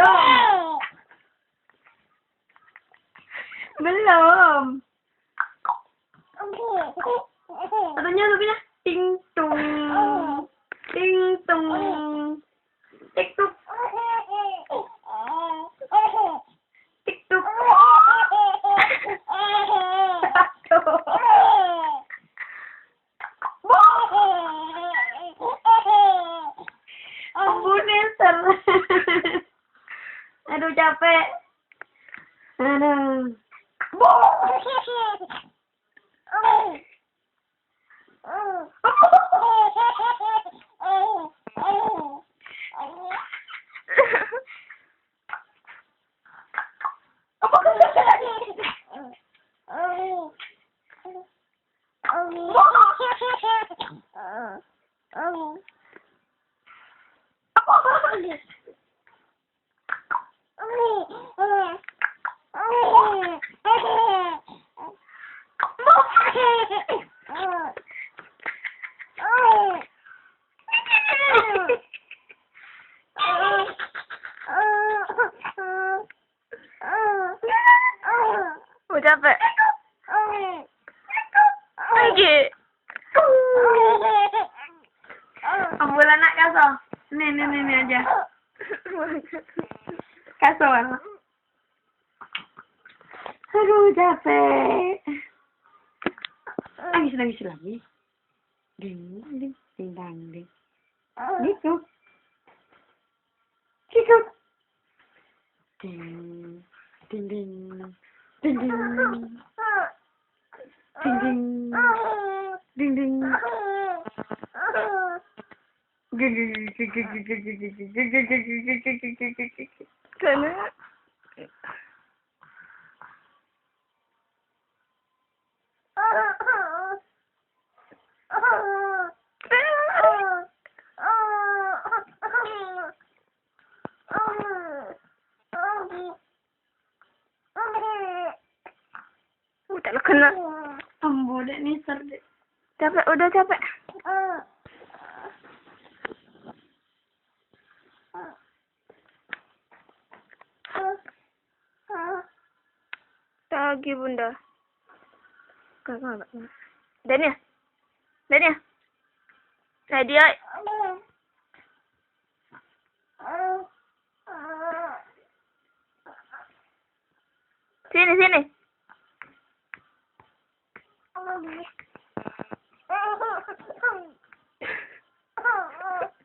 Belum. Belum. Satunya lebihnya ting tung. Ting tung. Tik tuk. Tik tuk. Buneser. Aduh capek. Aduh. Udah capek. Lagi. Ambil anak kaso. Nih aja. Kaso. Aduh capek. Nangis lagi. Ding dang ding. Gitu. Ding ding ding. Ding ding. Ding ding. Ding ding. Karena udah kena pembodek nih serdek. Capek, udah capek. Lagi bunda. Kakak. Dania. Nadia. Sini.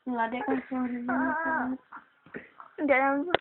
Nggak ada kan suaranya. Udah lama.